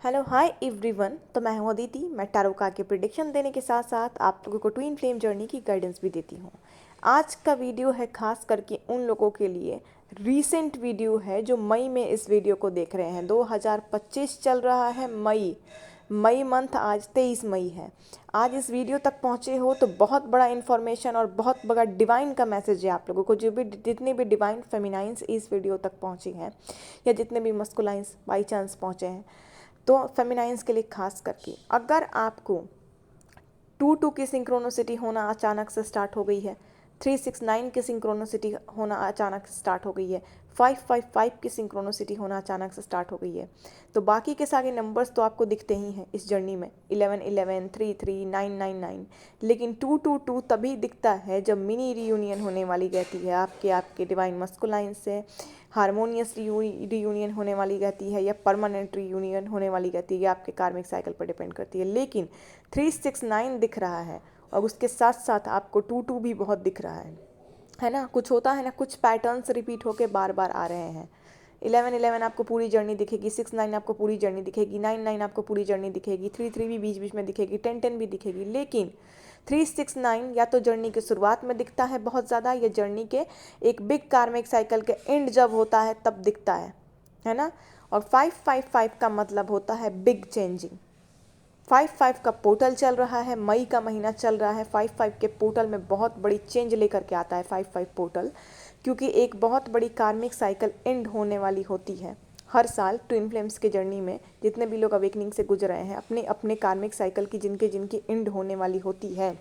Hello hi everyone. तो मैं हूँ अदिति। मैं टैरो कार्ड के प्रिडिक्शन देने के साथ साथ आप लोगों को ट्विन फ्लेम जर्नी की गाइडेंस भी देती हूँ। आज का वीडियो है खास करके उन लोगों के लिए, रीसेंट वीडियो है जो मई में इस वीडियो को देख रहे हैं। 2025 चल रहा है, मई मंथ, आज 23 मई है। आज इस वीडियो तक पहुँचे हो तो बहुत बड़ा इन्फॉर्मेशन और बहुत बड़ा डिवाइन का मैसेज है आप लोगों को। जो भी जितने भी डिवाइन फेमिनाइंस इस वीडियो तक पहुँची हैं या जितने भी मस्कुलाइंस बाई चांस पहुँचे हैं, तो फेमिनाइंस के लिए खास करके अगर आपको 2-2 की सिंक्रोनोसिटी होना अचानक से स्टार्ट हो गई है, 3-6-9 की सिंक्रोनोसिटी होना अचानक से स्टार्ट हो गई है, 5-5-5 की सिंक्रोनोसिटी होना अचानक से स्टार्ट हो गई है, तो बाकी के सारे नंबर्स तो आपको दिखते ही हैं इस जर्नी में, 11-11, 3-3, 9-9-9। लेकिन 2-2-2 तभी दिखता है जब मिनी रीयूनियन होने वाली रहती है आपके डिवाइन मस्कुलाइन से, हारमोनियस रीयूनियन होने वाली रहती है या परमानेंट रीयूनियन होने वाली रहती है, आपके कार्मिक साइकिल पर डिपेंड करती है। लेकिन 3-6-9 दिख रहा है और उसके साथ साथ आपको 2-2 भी बहुत दिख रहा है ना। कुछ होता है ना, कुछ पैटर्न्स रिपीट होके बार बार आ रहे हैं। 11-11 आपको पूरी जर्नी दिखेगी, 6-9 आपको पूरी जर्नी दिखेगी, 9-9 आपको पूरी जर्नी दिखेगी, 3-3 भी बीच बीच में दिखेगी, 10-10 भी दिखेगी। लेकिन 3-6-9 या तो जर्नी की शुरुआत में दिखता है बहुत ज़्यादा, या जर्नी के एक बिग कार्मिक साइकिल के एंड जब होता है तब दिखता है ना। और 5-5-5 का मतलब होता है बिग चेंजिंग। 5-5 का पोर्टल चल रहा है, मई का महीना चल रहा है। 5-5 के पोर्टल में बहुत बड़ी चेंज लेकर के आता है 5-5 पोर्टल, क्योंकि एक बहुत बड़ी कार्मिक साइकिल एंड होने वाली होती है। हर साल ट्विन फ्लेम्स के जर्नी में जितने भी लोग अवेकनिंग से गुजर रहे हैं, अपने अपने कार्मिक साइकिल की जिनकी एंड होने वाली होती है,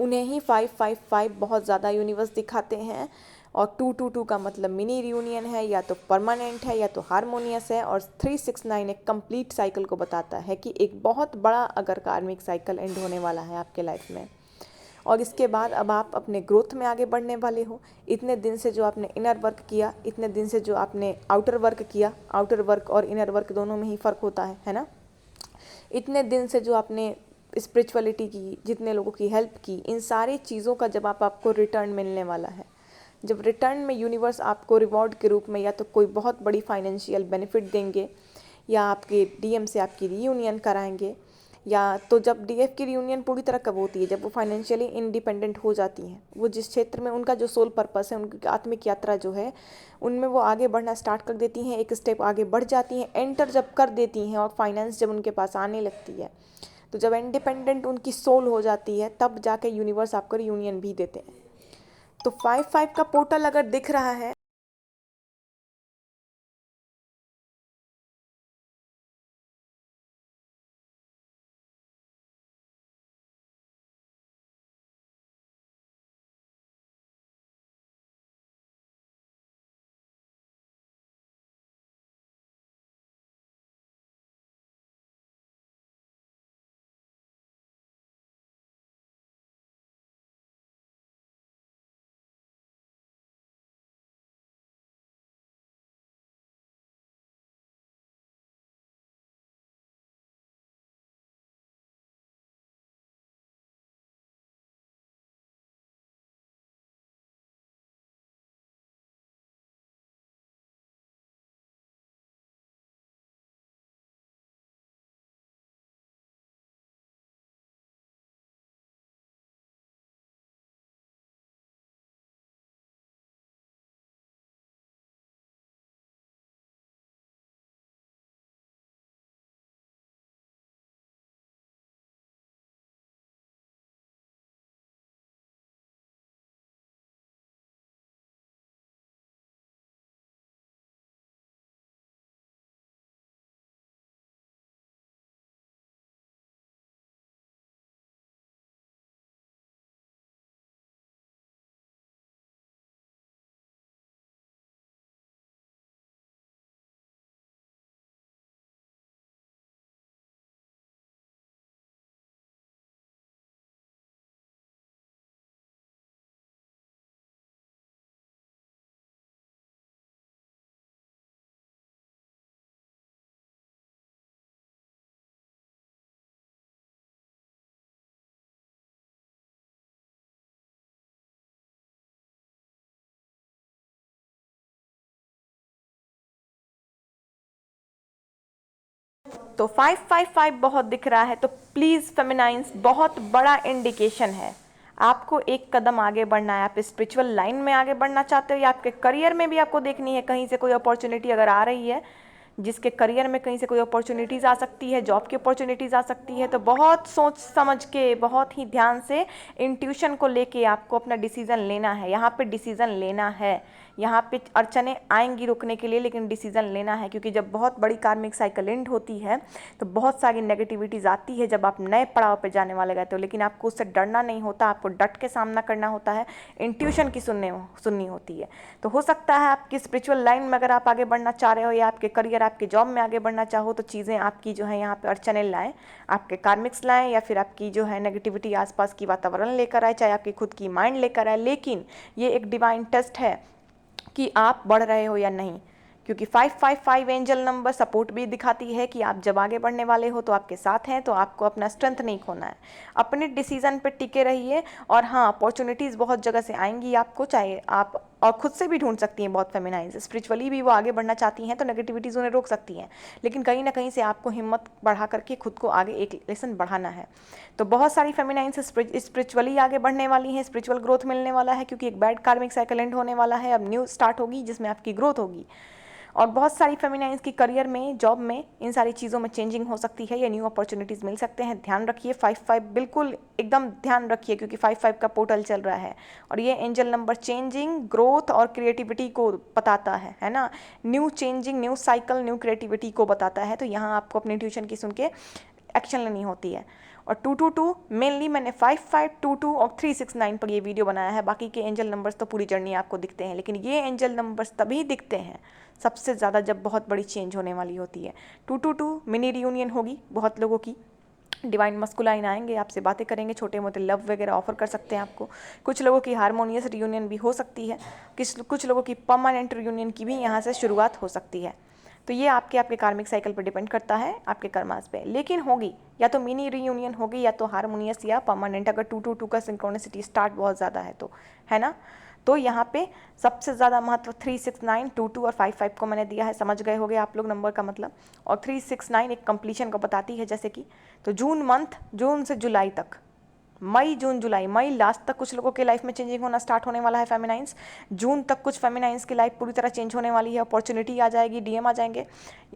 उन्हें ही 5-5-5 बहुत ज़्यादा यूनिवर्स दिखाते हैं। और 2-2-2 का मतलब मिनी रियूनियन है, या तो परमानेंट है या तो हारमोनियस है। और 3-6-9 एक कंप्लीट साइकिल को बताता है कि एक बहुत बड़ा अगर कार्मिक साइकिल एंड होने वाला है आपके लाइफ में। और इसके बाद अब आप अपने ग्रोथ में आगे बढ़ने वाले हो। इतने दिन से जो आपने इनर वर्क किया, इतने दिन से जो आपने आउटर वर्क किया, आउटर वर्क और इनर वर्क दोनों में ही फ़र्क होता है ना। इतने दिन से जो आपने स्पिरिचुअलिटी की, जितने लोगों की हेल्प की, इन सारी चीज़ों का जब आपको रिटर्न मिलने वाला है, जब रिटर्न में यूनिवर्स आपको रिवॉर्ड के रूप में या तो कोई बहुत बड़ी फाइनेंशियल बेनिफिट देंगे, या आपके डीएम से आपकी रीयूनियन कराएंगे, या तो जब डीएफ की रियूनियन पूरी तरह कब होती है, जब वो फाइनेंशियली इंडिपेंडेंट हो जाती हैं, वो जिस क्षेत्र में उनका जो सोल पर्पस है, उनकी आत्मिक यात्रा जो है, उनमें वो आगे बढ़ना स्टार्ट कर देती हैं, एक स्टेप आगे बढ़ जाती हैं, एंटर जब कर देती हैं और फाइनेंस जब उनके पास आने लगती है, तो जब इंडिपेंडेंट उनकी सोल हो जाती है, तब जाके यूनिवर्स आपको रियूनियन भी देते हैं। तो 5-5 का पोर्टल अगर दिख रहा है तो 555 बहुत दिख रहा है, तो प्लीज़ फेमिनाइंस बहुत बड़ा इंडिकेशन है, आपको एक कदम आगे बढ़ना है। आप स्पिरिचुअल लाइन में आगे बढ़ना चाहते हो या आपके करियर में भी आपको देखनी है कहीं से कोई अपॉर्चुनिटी अगर आ रही है, जिसके करियर में कहीं से कोई अपॉर्चुनिटीज़ आ सकती है, जॉब की अपॉर्चुनिटीज़ आ सकती है, तो बहुत सोच समझ के, बहुत ही ध्यान से इंट्यूशन को लेके आपको अपना डिसीज़न लेना है। यहाँ पे डिसीज़न लेना है, यहाँ पे अड़चने आएंगी रुकने के लिए, लेकिन डिसीज़न लेना है, क्योंकि जब बहुत बड़ी कार्मिक साइकिल एंड होती है तो बहुत सारी नेगेटिविटीज़ आती है जब आप नए पड़ाव पे जाने वाले रहते हो, लेकिन आपको उससे डरना नहीं होता, आपको डट के सामना करना होता है, इंट्यूशन की सुननी होती है। तो हो सकता है आपकी स्पिरिचुअल लाइन में अगर आप आगे बढ़ना चाह रहे हो या आपके करियर, आपके जॉब में आगे बढ़ना चाहो, तो चीज़ें आपकी जो है यहाँ पे अड़चने लाएँ, आपके कार्मिक्स लाएँ, या फिर आपकी जो है नेगेटिविटी आसपास की वातावरण लेकर आए, चाहे आपकी खुद की माइंड लेकर आए, लेकिन ये एक डिवाइन टेस्ट है कि आप बढ़ रहे हो या नहीं। क्योंकि 555 एंजल नंबर सपोर्ट भी दिखाती है कि आप जब आगे बढ़ने वाले हो तो आपके साथ हैं, तो आपको अपना स्ट्रेंथ नहीं खोना है, अपने डिसीजन पे टिके रहिए। और हाँ, अपॉर्चुनिटीज़ बहुत जगह से आएंगी आपको, चाहे आप और खुद से भी ढूंढ सकती हैं, बहुत फेमिनाइज स्पिरिचुअली भी वो आगे बढ़ना चाहती हैं तो नेगेटिविटीज़ उन्हें रोक सकती हैं, लेकिन कहीं ना कहीं से आपको हिम्मत बढ़ा करके खुद को आगे एक लेसन बढ़ाना है। तो बहुत सारी फेमिनाइंस स्पिरिचुअली आगे बढ़ने वाली हैं, स्पिरिचुअल ग्रोथ मिलने वाला है, क्योंकि एक बैड कार्मिक साइकिल एंड होने वाला है, अब न्यू स्टार्ट होगी जिसमें आपकी ग्रोथ होगी। और बहुत सारी फेमिनाइंस की करियर में, जॉब में, इन सारी चीज़ों में चेंजिंग हो सकती है या न्यू अपॉर्चुनिटीज़ मिल सकते हैं। ध्यान रखिए 55 बिल्कुल एकदम ध्यान रखिए, क्योंकि 55 का पोर्टल चल रहा है और ये एंजल नंबर चेंजिंग, ग्रोथ और क्रिएटिविटी को बताता है ना, new changing, new cycle, new creativity को बताता है। तो यहाँ आपको अपनी ट्यूशन की सुन के एक्शन लेनी होती है। और 222 मेनली मैंने 5522 और 369 पर ये वीडियो बनाया है, बाकी के एंजल नंबर्स तो पूरी जर्नी आपको दिखते हैं, लेकिन ये एंजल नंबर्स तभी दिखते हैं सबसे ज़्यादा जब बहुत बड़ी चेंज होने वाली होती है। 222 मिनी रियूनियन होगी बहुत लोगों की, डिवाइन मस्कुलाइन आएंगे, आपसे बातें करेंगे, छोटे मोटे लव वगैरह ऑफर कर सकते हैं आपको। कुछ लोगों की हारमोनियस रियूनियन भी हो सकती है, कुछ लोगों की परमानेंट रियूनियन की भी यहाँ से शुरुआत हो सकती है। तो ये आपके कार्मिक साइकिल पर डिपेंड करता है, आपके कर्मास पे, लेकिन होगी या तो मिनी रीयूनियन होगी या तो हारमोनियस या परमानेंट, अगर 222 का सिंक्रोनिसिटी स्टार्ट बहुत ज़्यादा है तो, है ना। तो यहाँ पे सबसे ज़्यादा महत्व 369, 22 और 55 को मैंने दिया है, समझ गए होंगे आप लोग नंबर का मतलब। और 369 एक कंप्लीशन को बताती है, जैसे कि तो जून मंथ, जून से जुलाई तक, मई जून जुलाई, मई लास्ट तक कुछ लोगों के लाइफ में चेंजिंग होना स्टार्ट होने वाला है फेमिनाइंस। जून तक कुछ फेमिनाइंस की लाइफ पूरी तरह चेंज होने वाली है, अपॉर्चुनिटी आ जाएगी, डीएम आ जाएंगे।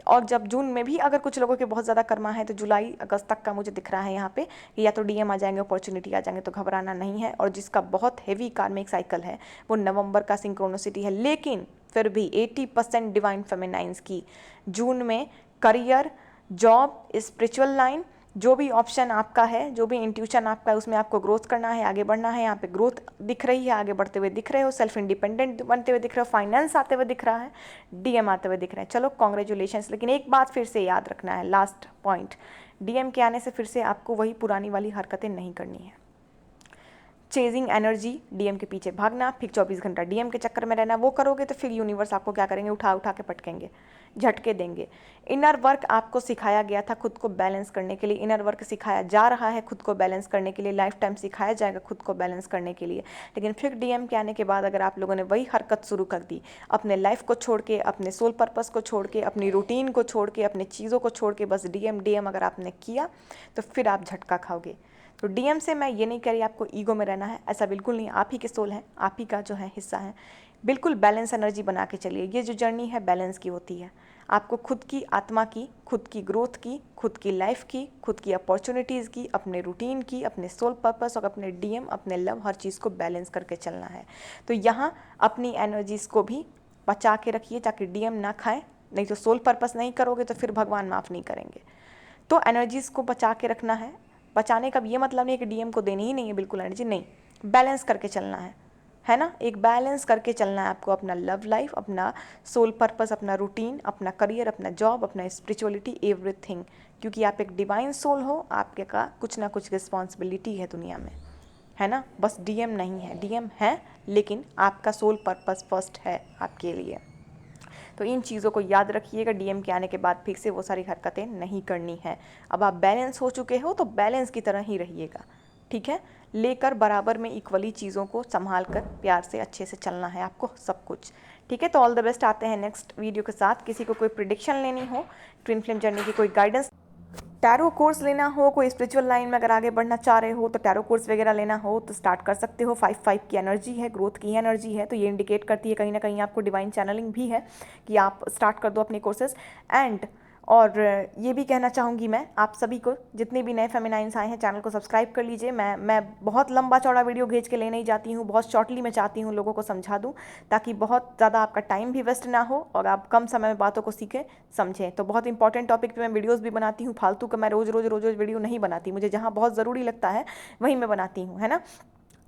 और जब जून में भी अगर कुछ लोगों के बहुत ज़्यादा कर्मा है तो जुलाई अगस्त तक का मुझे दिख रहा है यहाँ पे कि या तो डीएम आ जाएंगे, अपॉर्चुनिटी आ जाएंगे, तो घबराना नहीं है। और जिसका बहुत हेवी कार्मिक साइकिल है वो नवंबर का सिंक्रोनिसिटी है, लेकिन फिर भी 80% डिवाइन फेमिनाइंस की जून में करियर, जॉब, स्पिरिचुअल लाइन, जो भी ऑप्शन आपका है, जो भी इंट्यूशन आपका है, उसमें आपको ग्रोथ करना है, आगे बढ़ना है। यहाँ पे ग्रोथ दिख रही है, आगे बढ़ते हुए दिख रहे हो, सेल्फ इंडिपेंडेंट बनते हुए दिख रहे हो, फाइनेंस आते हुए दिख रहा है, डीएम आते हुए दिख रहे हैं। चलो कॉन्ग्रेचुलेशंस। लेकिन एक बात फिर से याद रखना है, लास्ट पॉइंट, डीएम के आने से फिर से आपको वही पुरानी वाली हरकतें नहीं करनी है। चेजिंग एनर्जी, डीएम के पीछे भागना, फिर 24 घंटा डीएम के चक्कर में रहना, वो करोगे तो फिर यूनिवर्स आपको क्या करेंगे, उठा उठा के पटकेंगे, झटके देंगे। इनर वर्क आपको सिखाया गया था खुद को बैलेंस करने के लिए, इनर वर्क सिखाया जा रहा है खुद को बैलेंस करने के लिए, लाइफ टाइम सिखाया जाएगा खुद को बैलेंस करने के लिए। लेकिन फिर डीएम के आने के बाद अगर आप लोगों ने वही हरकत शुरू कर दी, अपने लाइफ को छोड़ के, अपने सोल पर्पस को छोड़ के, अपनी रूटीन को छोड़ के, अपने चीज़ों को छोड़ के बस डीएम डीएम अगर आपने किया, तो फिर आप झटका खाओगे। तो डीएम से मैं ये नहीं कह रही आपको ईगो में रहना है, ऐसा बिल्कुल नहीं। आप ही के सोल हैं, आप ही का जो है हिस्सा है, बिल्कुल बैलेंस एनर्जी बना के चलिए। ये जो जर्नी है बैलेंस की होती है, आपको खुद की आत्मा की, खुद की ग्रोथ की, खुद की लाइफ की, खुद की अपॉर्चुनिटीज़ की, अपने रूटीन की, अपने सोल पर्पस और अपने डीएम, अपने लव, हर चीज़ को बैलेंस करके चलना है। तो यहाँ अपनी एनर्जीज़ को भी बचा के रखिए ताकि डीएम ना खाएं, नहीं तो सोल पर्पस नहीं करोगे तो फिर भगवान माफ़ नहीं करेंगे। तो एनर्जीज़ को बचा के रखना है। बचाने का ये मतलब नहीं है कि डीएम को देनी ही नहीं है बिल्कुल एनर्जी, नहीं, बैलेंस करके चलना है ना। एक बैलेंस करके चलना है आपको, अपना लव लाइफ, अपना सोल पर्पस, अपना रूटीन, अपना करियर, अपना जॉब, अपना स्पिरिचुअलिटी, एवरीथिंग। क्योंकि आप एक डिवाइन सोल हो, आपके का कुछ ना कुछ रिस्पॉन्सिबिलिटी है दुनिया में, है ना। बस डीएम नहीं है, डीएम है लेकिन आपका सोल पर्पस फर्स्ट है आपके लिए। तो इन चीज़ों को याद रखिएगा, डीएम के आने के बाद फिर से वो सारी हरकतें नहीं करनी है। अब आप बैलेंस हो चुके हो तो बैलेंस की तरह ही रहिएगा, ठीक है। लेकर बराबर में इक्वली चीज़ों को संभाल कर प्यार से अच्छे से चलना है आपको सब कुछ, ठीक है। तो ऑल द बेस्ट। आते हैं नेक्स्ट वीडियो के साथ। किसी को कोई प्रिडिक्शन लेनी हो, ट्विन फ्लेम जर्नी की कोई गाइडेंस टैरो कोर्स लेना हो, कोई स्पिरिचुअल लाइन में अगर आगे बढ़ना चाह रहे हो तो टैरो कोर्स वगैरह लेना हो तो स्टार्ट कर सकते हो। 5-5 की एनर्जी है, ग्रोथ की एनर्जी है, तो ये इंडिकेट करती है कहीं ना कहीं आपको डिवाइन चैनलिंग भी है कि आप स्टार्ट कर दो अपने कोर्सेज। एंड और ये भी कहना चाहूँगी मैं आप सभी को, जितने भी नए फेमिनाइंस आए हैं चैनल को सब्सक्राइब कर लीजिए। मैं बहुत लंबा चौड़ा वीडियो भेज के ले नहीं जाती हूँ, बहुत शॉर्टली मैं चाहती हूँ लोगों को समझा दूँ, ताकि बहुत ज़्यादा आपका टाइम भी वेस्ट ना हो और आप कम समय में बातों को सीखें समझें। तो बहुत इंपॉर्टेंट टॉपिक पे मैं वीडियोस भी बनाती हूँ, फालतू का मैं रोज़ रोज़ वीडियो नहीं बनाती, मुझे जहाँ बहुत ज़रूरी लगता है वहीं मैं बनाती हूँ, है ना।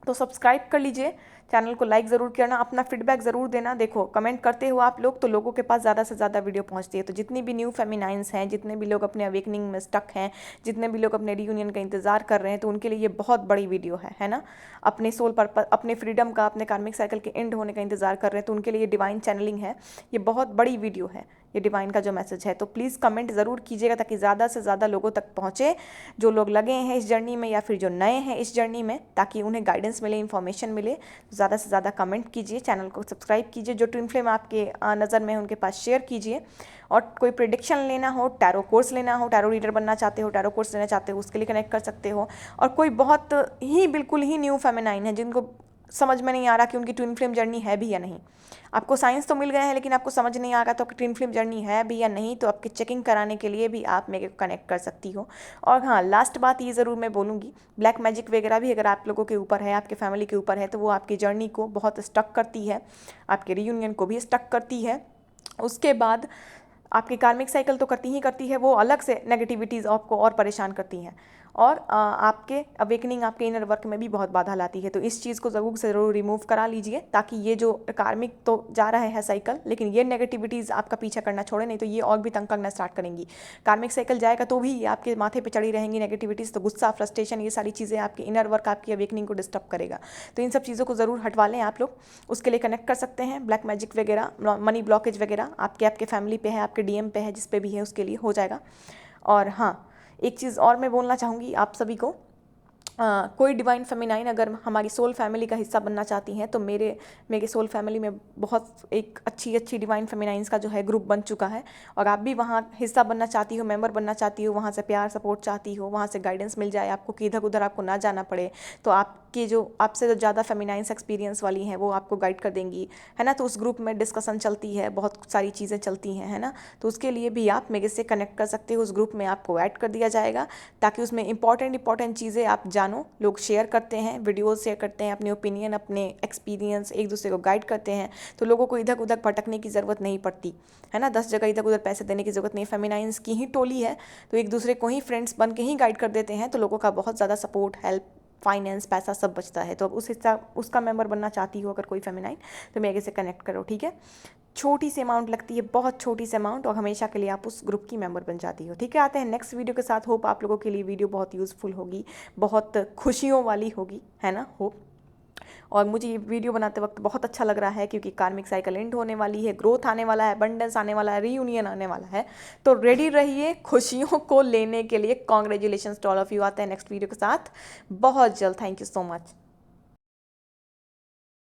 तो सब्सक्राइब कर लीजिए, चैनल को लाइक ज़रूर करना, अपना फीडबैक ज़रूर देना। देखो कमेंट करते हो आप लोग तो लोगों के पास ज़्यादा से ज़्यादा वीडियो पहुंचती है। तो जितनी भी न्यू फेमिनाइंस हैं, जितने भी लोग अपने अवेकनिंग में स्टक हैं, जितने भी लोग अपने रीयूनियन का इंतजार कर रहे हैं, तो उनके लिए ये बहुत बड़ी वीडियो है ना। अपने सोल पर्पस, अपने फ्रीडम का, अपने कार्मिक साइकिल के एंड होने का इंतजार कर रहे हैं, तो उनके लिए डिवाइन चैनलिंग है, ये बहुत बड़ी वीडियो है, ये डिवाइन का जो मैसेज है। तो प्लीज़ कमेंट ज़रूर कीजिएगा ताकि ज़्यादा से ज़्यादा लोगों तक पहुँचे, जो लोग लगे हैं इस जर्नी में या फिर जो नए हैं इस जर्नी में, ताकि उन्हें गाइडेंस मिले, इन्फॉर्मेशन मिले। ज़्यादा से ज़्यादा कमेंट कीजिए, चैनल को सब्सक्राइब कीजिए, जो ट्विन फ्लेम आपके नज़र में है उनके पास शेयर कीजिए। और कोई प्रेडिक्शन लेना हो, टैरो कोर्स लेना हो, टैरो रीडर बनना चाहते हो, टैरो कोर्स लेना चाहते हो, उसके लिए कनेक्ट कर सकते हो। और कोई बहुत ही बिल्कुल ही न्यू फेमिनाइन है जिनको समझ में नहीं आ रहा कि उनकी ट्विन फ्लेम जर्नी है भी या नहीं, आपको साइंस तो मिल गए हैं लेकिन आपको समझ नहीं आ रहा तो आपकी ट्विन फ्लेम जर्नी है भी या नहीं, तो आपकी चेकिंग कराने के लिए भी आप मेरे को कनेक्ट कर सकती हो। और हाँ, लास्ट बात ये ज़रूर मैं बोलूँगी, ब्लैक मैजिक वगैरह भी अगर आप लोगों के ऊपर है, आपके फैमिली के ऊपर है, तो वो आपकी जर्नी को बहुत स्टक करती है, आपके रीयूनियन को भी स्टक करती है। उसके बाद आपकी कार्मिक साइकिल तो करती ही करती है, वो अलग से नेगेटिविटीज़ आपको और परेशान करती हैं, और आपके अवेकनिंग, आपके इनर वर्क में भी बहुत बाधा लाती है। तो इस चीज़ को ज़रूर से ज़रूर रिमूव करा लीजिए, ताकि ये जो कार्मिक तो जा रहा है साइकिल, लेकिन ये नेगेटिविटीज़ आपका पीछा करना छोड़े, नहीं तो ये और भी तंग करना स्टार्ट करेंगी। कार्मिक साइकिल जाएगा तो भी आपके माथे पे चढ़ी रहेंगी नेगेटिविटीज़, तो गुस्सा, फ्रस्ट्रेशन, ये सारी चीज़ें आपके इनर वर्क, आपकी अवेकनिंग को डिस्टर्ब करेगा। तो इन सब चीज़ों को ज़रूर हटवा लें आप लोग, उसके लिए कनेक्ट कर सकते हैं। ब्लैक मैजिक वगैरह, मनी ब्लॉकेज वगैरह आपके फैमिली पे है, आपके डीएम पे है, जिस पे भी है उसके लिए हो जाएगा। और हाँ, एक चीज़ और मैं बोलना चाहूँगी आप सभी को, कोई डिवाइन फेमिनाइन अगर हमारी सोल फैमिली का हिस्सा बनना चाहती हैं तो मेरे सोल फैमिली में बहुत एक अच्छी डिवाइन फेमिनाइंस का जो है ग्रुप बन चुका है, और आप भी वहाँ हिस्सा बनना चाहती हो, मेंबर बनना चाहती हो, वहाँ से प्यार सपोर्ट चाहती हो, वहाँ से गाइडेंस मिल जाए आपको कि इधर उधर आपको ना जाना पड़े, तो आपसे जो ज़्यादा फेमिनाइंस एक्सपीरियंस वाली हैं वो आपको गाइड कर देंगी, है ना। तो उस ग्रुप में डिस्कशन चलती है, बहुत सारी चीज़ें चलती हैं, है ना। तो उसके लिए भी आप मेरे से कनेक्ट कर सकते हो, उस ग्रुप में आपको ऐड कर दिया जाएगा, ताकि उसमें इंपॉर्टेंट चीज़ें आप जानो। लोग शेयर करते हैं, वीडियोस शेयर करते हैं, अपने ओपिनियन, अपने एक्सपीरियंस एक दूसरे को गाइड करते हैं, तो लोगों को इधर उधर भटकने की ज़रूरत नहीं पड़ती, है ना। 10 जगह इधर उधर पैसे देने की ज़रूरत नहीं। फेमिनाइंस की ही टोली है, तो एक दूसरे को ही फ्रेंड्स बन के ही गाइड कर देते हैं, तो लोगों का बहुत ज़्यादा सपोर्ट, हेल्प, फाइनेंस, पैसा सब बचता है। तो अब उस हिस्सा उसका मेंबर बनना चाहती हो अगर कोई फेमिनाइन, तो मेरे से कनेक्ट करो, ठीक है। छोटी सी अमाउंट लगती है, बहुत छोटी सी अमाउंट, और हमेशा के लिए आप उस ग्रुप की मेंबर बन जाती हो, ठीक है। आते हैं नेक्स्ट वीडियो के साथ। होप आप लोगों के लिए वीडियो बहुत यूज़फुल होगी, बहुत खुशियों वाली होगी, है ना, होप। और मुझे ये वीडियो बनाते वक्त बहुत अच्छा लग रहा है, क्योंकि कार्मिक साइकिल एंड होने वाली है, ग्रोथ आने वाला है, अबंडेंस आने वाला है, रीयूनियन आने वाला है। तो रेडी रहिए खुशियों को लेने के लिए। Congratulation to all of you. आते हैं नेक्स्ट वीडियो के साथ बहुत जल्द। Thank you so much.